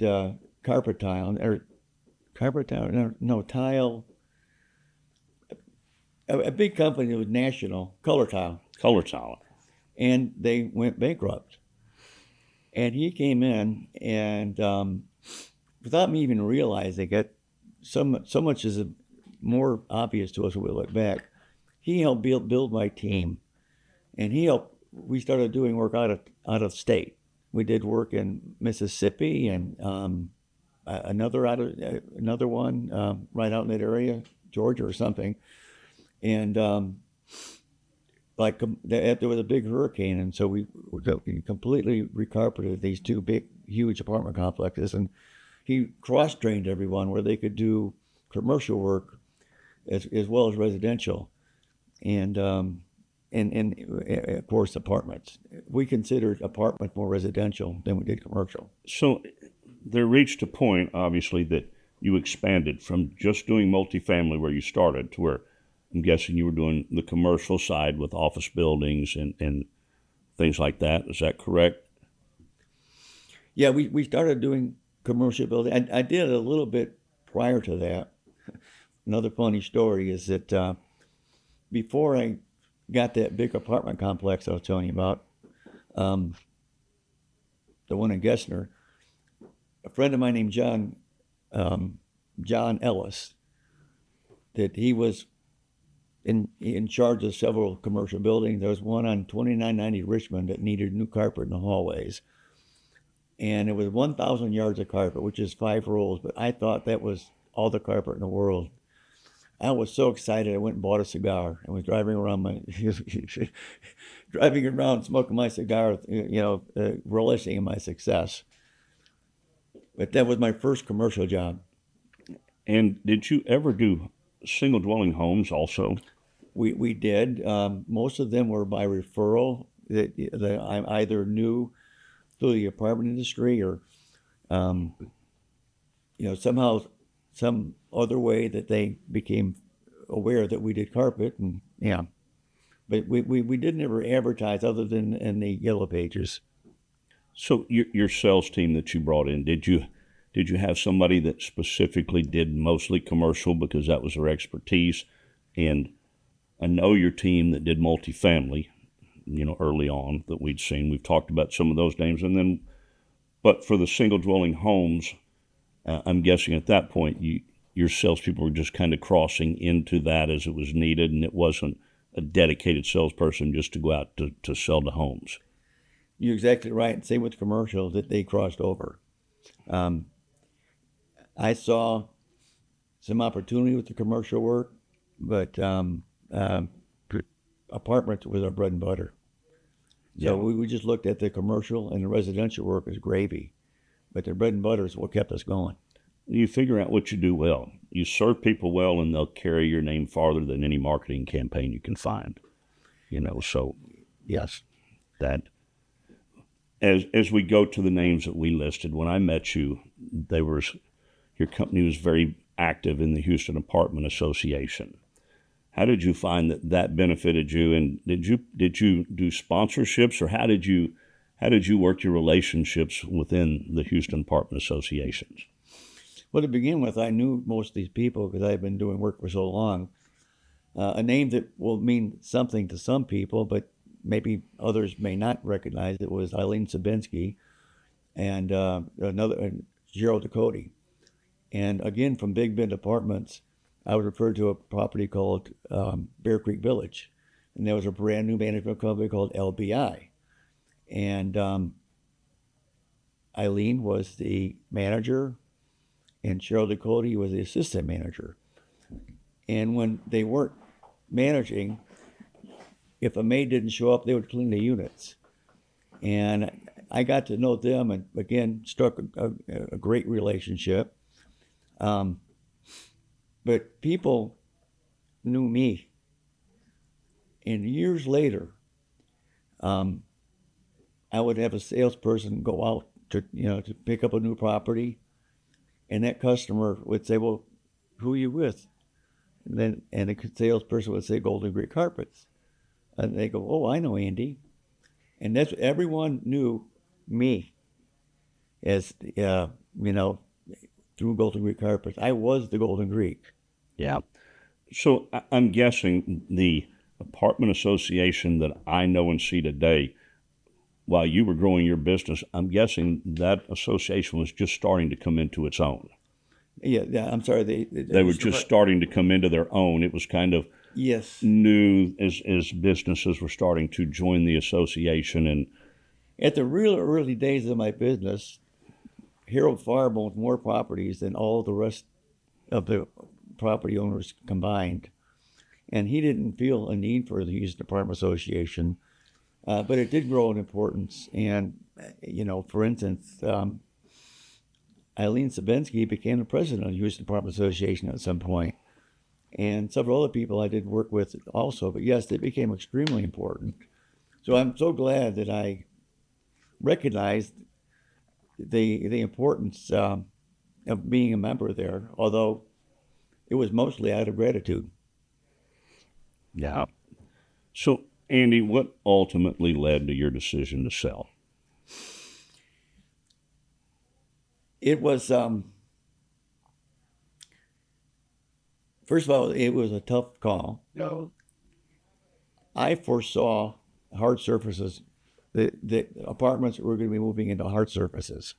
Tile... A big company that was national, Color Tile. Color Tile. And they went bankrupt. And he came in, and without me even realizing it, so much is more obvious to us when we look back. He helped build my team, and we started doing work out of state. We did work in Mississippi, and another one right out in that area, Georgia or something. And there was a big hurricane, and so we completely recarpeted these two big, huge apartment complexes, and he cross-trained everyone where they could do commercial work as well as residential, and of course apartments. We considered apartment more residential than we did commercial. So there reached a point, obviously, that you expanded from just doing multifamily where you started to where I'm guessing you were doing the commercial side with office buildings and things like that. Is that correct? Yeah, we started doing commercial building. I did a little bit prior to that. Another funny story is that before I got that big apartment complex I was telling you about, the one in Gessner, a friend of mine named John Ellis, that he was in charge of several commercial buildings. There was one on 2990 Richmond that needed new carpet in the hallways. And it was 1,000 yards of carpet, which is 5 rolls, but I thought that was all the carpet in the world. I was so excited, I went and bought a cigar and was driving around smoking my cigar, relishing in my success. But that was my first commercial job. And did you ever do single dwelling homes also? We did. Most of them were by referral that I either knew through the apartment industry or, somehow some other way that they became aware that we did carpet, and yeah. But we didn't ever advertise other than in the Yellow Pages. So your sales team that you brought in, did you have somebody that specifically did mostly commercial because that was their expertise? And I know your team that did multifamily, early on that we'd seen. We've talked about some of those names. And then, but for the single dwelling homes, I'm guessing at that point your salespeople were just kind of crossing into that as it was needed, and it wasn't a dedicated salesperson just to go out to sell the homes. You're exactly right. Same with commercial, that they crossed over. I saw some opportunity with the commercial work, but apartments was our bread and butter. So we just looked at the commercial and the residential work as gravy, but the bread and butter is what kept us going. You figure out what you do well. You serve people well, and they'll carry your name farther than any marketing campaign you can find. So yes, that as we go to the names that we listed, when I met you, your company was very active in the Houston Apartment Association. How did you find that benefited you? And did you do sponsorships, or how did you work your relationships within the Houston Apartment Associations? Well, to begin with, I knew most of these people because I've been doing work for so long. A name that will mean something to some people, but maybe others may not recognize it, was Eileen Sabinski and Gerald Ducote. And again, from Big Bend Apartments, I was referred to a property called Bear Creek Village. And there was a brand new management company called LBI. And Eileen was the manager, and Cheryl Ducote was the assistant manager. And when they weren't managing, if a maid didn't show up, they would clean the units. And I got to know them, and again, struck a great relationship. But people knew me. And years later, I would have a salesperson go out to pick up a new property, and that customer would say, "Well, who are you with?" And the salesperson would say, "Golden Greek Carpets." And they go, "Oh, I know Andy." And that's everyone knew me as through Golden Greek Carpets. I was the Golden Greek. Yeah. So I'm guessing the apartment association that I know and see today while you were growing your business, I'm guessing that association was just starting to come into its own. Yeah. I'm sorry. They were just starting to come into their own. It was kind of Yes. new as businesses were starting to join the association. And At the real early days of my business, Harold Farm owned more properties than all the rest of the property owners combined. And he didn't feel a need for the Houston Apartment Association, but it did grow in importance. And, for instance, Eileen Sabensky became the president of the Houston Apartment Association at some point, and several other people I did work with also. But yes, it became extremely important. So I'm so glad that I recognized the importance of being a member there, although it was mostly out of gratitude. yeah. So, Andy, what ultimately led to your decision to sell? It was, first of all, it was a tough call. No. I foresaw hard surfaces, the apartments were going to be moving into hard surfaces.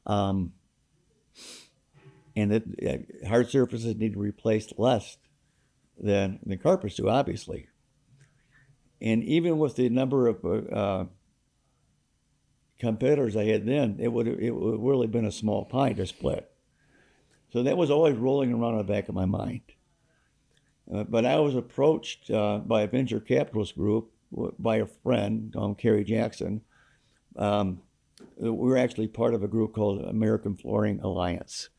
And that hard surfaces need to replace less than the carpets do, obviously. And even with the number of competitors I had then, it would really been a small pie to split. So that was always rolling around in the back of my mind. But I was approached by a venture capitalist group by a friend, Kerry Jackson. We were actually part of a group called American Flooring Alliance.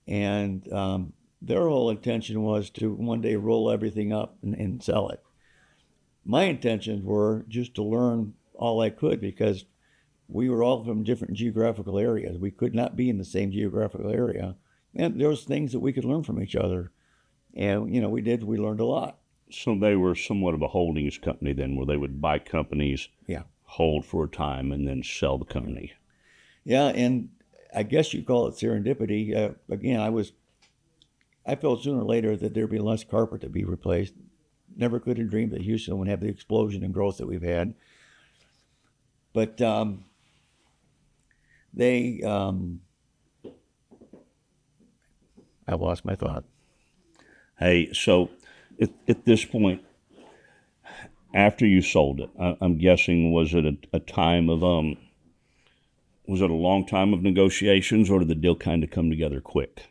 And their whole intention was to one day roll everything up and sell it. My intentions were just to learn all I could, because we were all from different geographical areas. We could not be in the same geographical area. And there was things that we could learn from each other. And, we learned a lot. So they were somewhat of a holdings company then, where they would buy companies, Yeah. hold for a time, and then sell the company. Yeah, and I guess you call it serendipity. Again, I felt sooner or later that there'd be less carpet to be replaced. Never could have dreamed that Houston would have the explosion in growth that we've had. But I lost my thought. Hey, so at this point, after you sold it, I'm guessing, was it a time of was it a long time of negotiations, or did the deal kind of come together quick?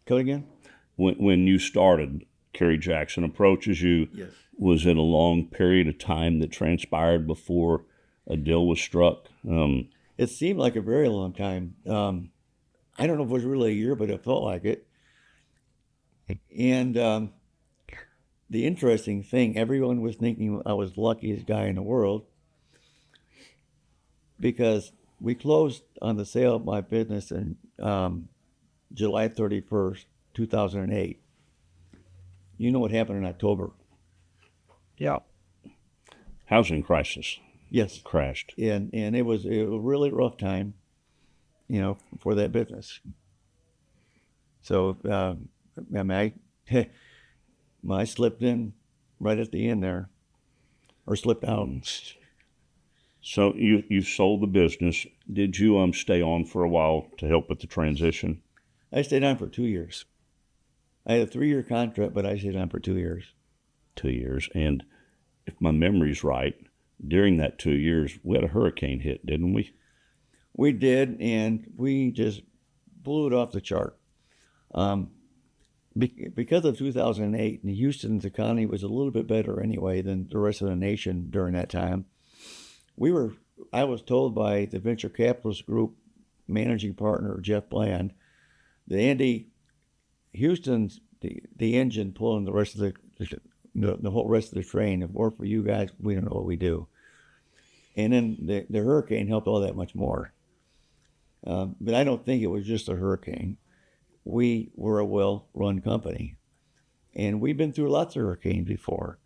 Come again? When you started, Kerry Jackson approaches you. Yes. Was it a long period of time that transpired before a deal was struck? It seemed like a very long time. I don't know if it was really a year, but it felt like it. And the interesting thing, everyone was thinking I was the luckiest guy in the world, because we closed on the sale of my business in July 31st, 2008. You know what happened in October? Yeah. Housing crisis Yes. crashed. And it was a really rough time, for that business. So I slipped in right at the end there, or slipped out. So you sold the business. Did you stay on for a while to help with the transition? I stayed on for 2 years. I had a 3-year contract, but I stayed on for 2 years. 2 years. And if my memory's right, during that 2 years, we had a hurricane hit, didn't we? We did, and we just blew it off the chart. Because of 2008, and Houston's economy was a little bit better anyway than the rest of the nation during that time. I was told by the venture capitalist group managing partner, Jeff Bland, that Andy, Houston's the engine pulling the rest of the whole rest of the train. If it weren't for you guys, we don't know what we do. And then the hurricane helped all that much more. But I don't think it was just a hurricane. We were a well-run company, and we've been through lots of hurricanes before.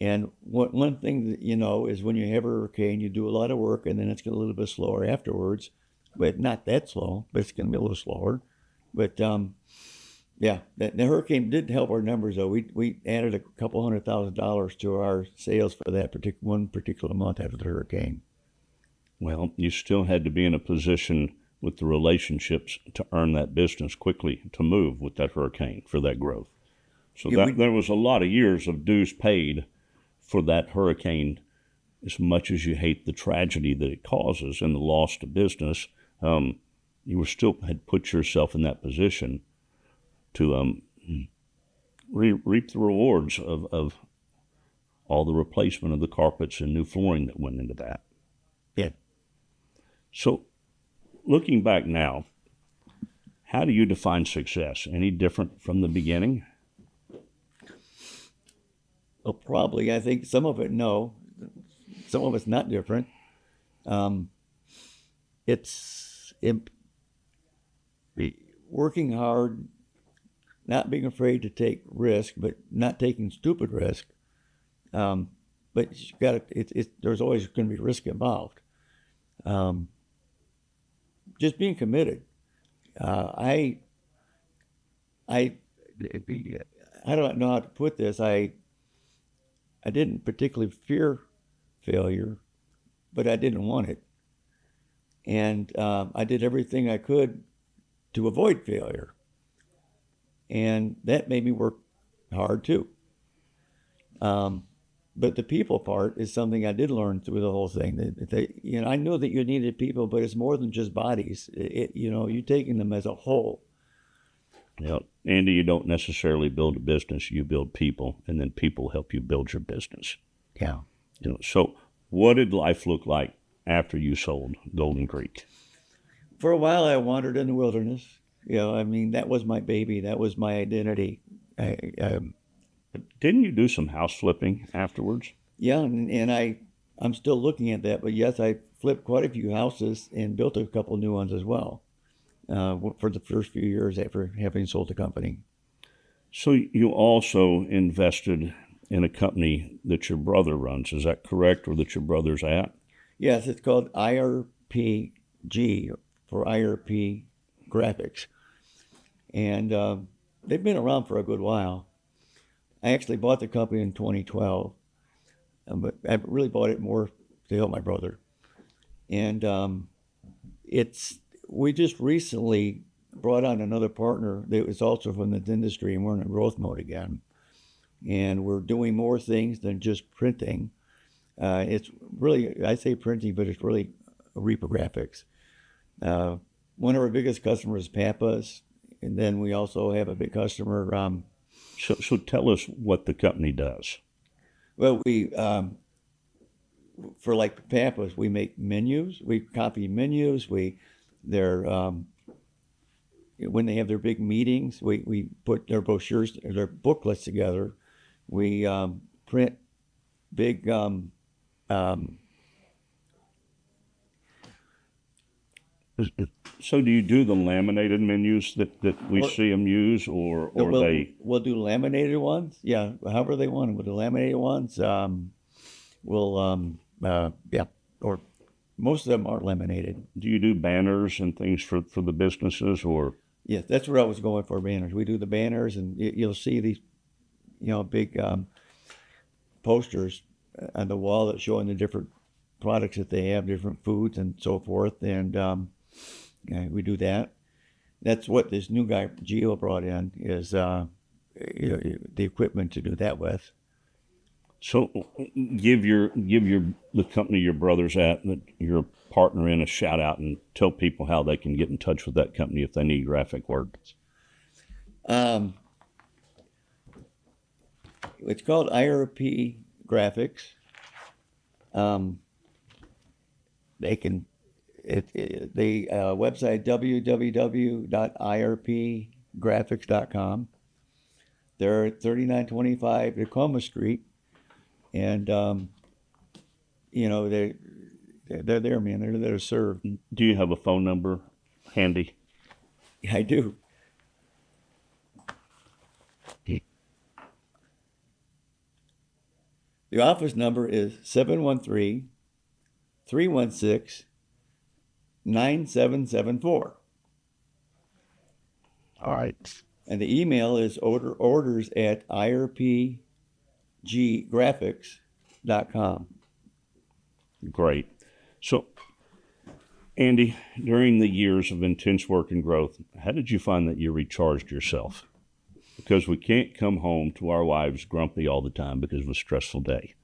And one thing that is when you have a hurricane, you do a lot of work, and then it's going a little bit slower afterwards, but not that slow, but it's going to be a little slower. But Yeah, the hurricane did help our numbers though. We added a couple $100,000 to our sales for that one particular month after the hurricane. Well, you still had to be in a position with the relationships to earn that business quickly, to move with that hurricane for that growth. So Yeah, there was a lot of years of dues paid for that hurricane. As much as you hate the tragedy that it causes and the loss to business, you were still had put yourself in that position to reap the rewards of all the replacement of the carpets and new flooring that went into that. yeah. So, looking back now, how do you define success? Any different from the beginning? Well, probably. I think some of it, no. Some of it's not different. It's working hard, not being afraid to take risk, but not taking stupid risk. But you got there's always going to be risk involved. Just being committed. I don't know how to put this. I didn't particularly fear failure, but I didn't want it. And I did everything I could to avoid failure. And that made me work hard too. But the people part is something I did learn through the whole thing. I knew that you needed people, but it's more than just bodies. You're taking them as a whole. Yeah, Andy, you don't necessarily build a business; you build people, and then people help you build your business. Yeah. So what did life look like after you sold Golden Creek? For a while, I wandered in the wilderness. That was my baby. That was my identity. Didn't you do some house flipping afterwards? Yeah, and I'm still looking at that. But yes, I flipped quite a few houses and built a couple new ones as well for the first few years after having sold the company. So you also invested in a company that your brother runs. Is that correct, or that your brother's at? Yes, it's called IRPG for IRP Graphics. And they've been around for a good while. I actually bought the company in 2012, but I really bought it more to help my brother. And we just recently brought on another partner that was also from this industry, and we're in a growth mode again. And we're doing more things than just printing. It's really, I say printing, but it's really reprographics. One of our biggest customers is Papa's, and then we also have a big customer. So tell us what the company does. Well, for like Papa's, we make menus. We copy menus. When they have their big meetings, we put their brochures, their booklets together. We print big. So do you do the laminated menus that we see them use, or We'll do laminated ones. Yeah, however they want them. We'll do laminated ones. Or most of them are laminated. Do you do banners and things for the businesses, or? Yes, that's where I was going for, banners. We do the banners, and you'll see these, big posters on the wall that showing the different products that they have, different foods and so forth, and we do that. That's what this new guy Gio brought in is the equipment to do that with. So give the company your brother's at, that you're a partner in, a shout out, and tell people how they can get in touch with that company if they need graphic words. It's called IRP Graphics. They can the website www.irpgraphics.com. They're at 3925 Tacoma Street, and they're there, man. They're there to serve. Do you have a phone number handy? I do. The office number is 713-316-9774. All right. And the email is orders at irpggraphics.com. Great. So, Andy, during the years of intense work and growth, how did you find that you recharged yourself? Because we can't come home to our wives grumpy all the time because of a stressful day.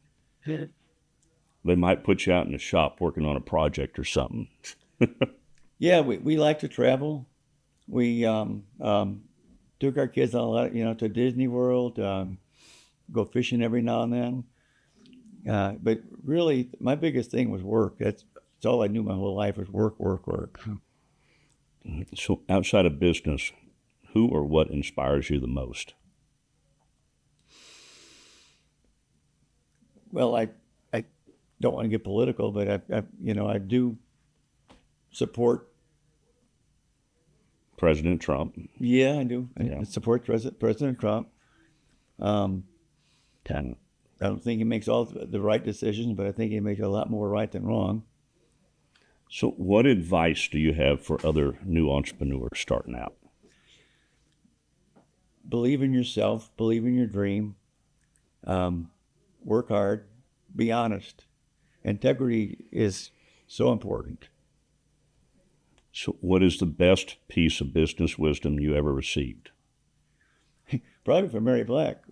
They might put you out in the shop working on a project or something. Yeah, we like to travel. We took our kids a lot, to Disney World, go fishing every now and then. But really, my biggest thing was work. That's all I knew my whole life was work, work, work. So outside of business, who or what inspires you the most? Well, I don't want to get political, but I do support. President Trump. Yeah, I do. Yeah. I support President Trump. I don't think he makes all the right decisions, but I think he makes a lot more right than wrong. So what advice do you have for other new entrepreneurs starting out? Believe in yourself, believe in your dream, work hard, be honest. Integrity is so important. So what is the best piece of business wisdom you ever received? Probably from Mary Black.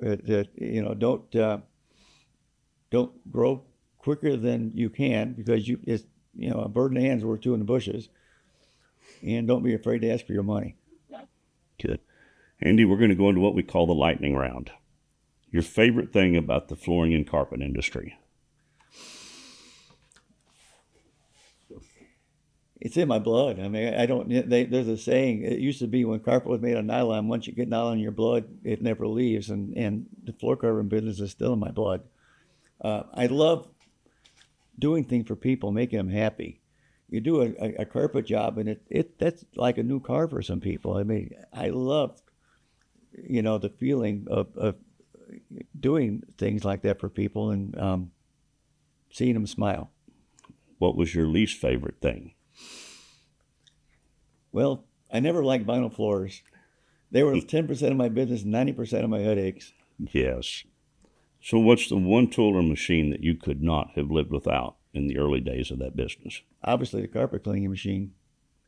Don't grow quicker than you can, because a bird in the hand is worth two in the bushes. And don't be afraid to ask for your money. Good. Andy, we're going to go into what we call the lightning round. Your favorite thing about the flooring and carpet industry? It's in my blood. I mean, there's a saying, it used to be when carpet was made of nylon, once you get nylon in your blood, it never leaves. And the floor covering business is still in my blood. I love doing things for people, making them happy. You do a carpet job, and that's like a new car for some people. I mean, I love, the feeling of doing things like that for people and seeing them smile. What was your least favorite thing? Well, I never liked vinyl floors. They were 10% of my business, 90% of my headaches. Yes. So what's the one tool or machine that you could not have lived without in the early days of that business? Obviously, the carpet cleaning machine.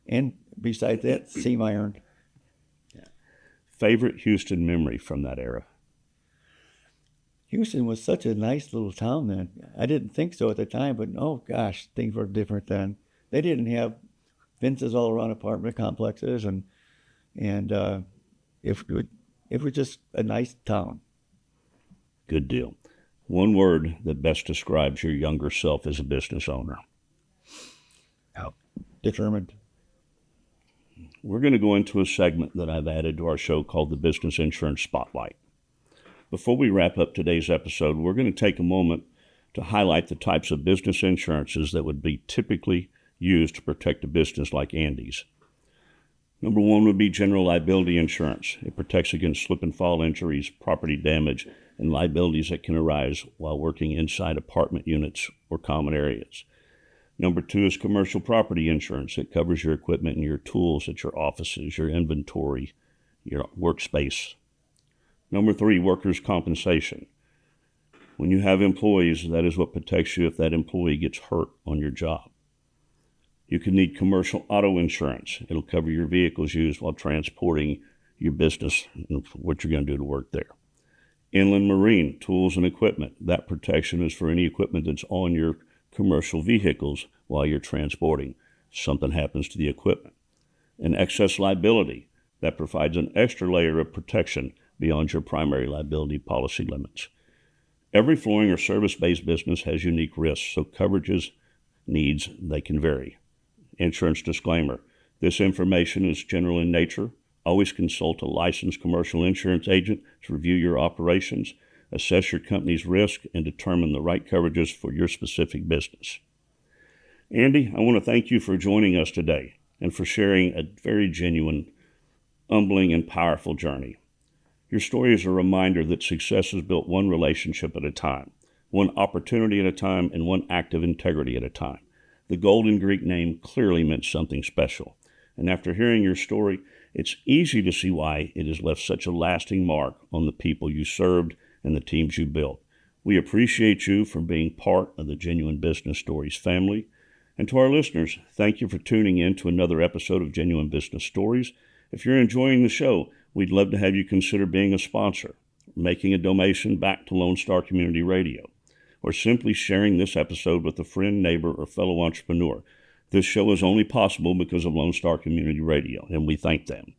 And besides that, seam iron. Favorite Houston memory from that era? Houston was such a nice little town then. I didn't think so at the time, but oh gosh, things were different then. They didn't have fences all around apartment complexes, and it was just a nice town. Good deal. One word that best describes your younger self as a business owner? Determined. We're going to go into a segment that I've added to our show called the Business Insurance Spotlight. Before we wrap up today's episode, we're going to take a moment to highlight the types of business insurances that would be typically used to protect a business like Andy's. Number one would be general liability insurance. It protects against slip and fall injuries, property damage, and liabilities that can arise while working inside apartment units or common areas. Number two is commercial property insurance. It covers your equipment and your tools at your offices, your inventory, your workspace. Number three, workers' compensation. When you have employees, that is what protects you if that employee gets hurt on your job. You can need commercial auto insurance. It'll cover your vehicles used while transporting your business and what you're going to do to work there. Inland marine, tools and equipment. That protection is for any equipment that's on your commercial vehicles while you're transporting. Something happens to the equipment. And excess liability. That provides an extra layer of protection beyond your primary liability policy limits. Every flooring or service-based business has unique risks, so coverages needs, they can vary. Insurance disclaimer. This information is general in nature. Always consult a licensed commercial insurance agent to review your operations, assess your company's risk, and determine the right coverages for your specific business. Andy, I want to thank you for joining us today and for sharing a very genuine, humbling, and powerful journey. Your story is a reminder that success is built one relationship at a time, one opportunity at a time, and one act of integrity at a time. The golden Greek name clearly meant something special. And after hearing your story, It's easy to see why it has left such a lasting mark on the people you served and the teams you built. We appreciate you for being part of the Genuine Business Stories family. And to our listeners, thank you for tuning in to another episode of Genuine Business Stories. If you're enjoying the show, we'd love to have you consider being a sponsor, making a donation back to Lone Star Community Radio, or simply sharing this episode with a friend, neighbor, or fellow entrepreneur. This show is only possible because of Lone Star Community Radio, and we thank them.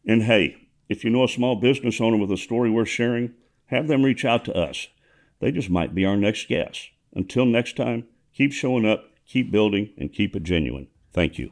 And hey, if you know a small business owner with a story worth sharing, have them reach out to us. They just might be our next guest. Until next time, keep showing up, keep building, and keep it genuine. Thank you.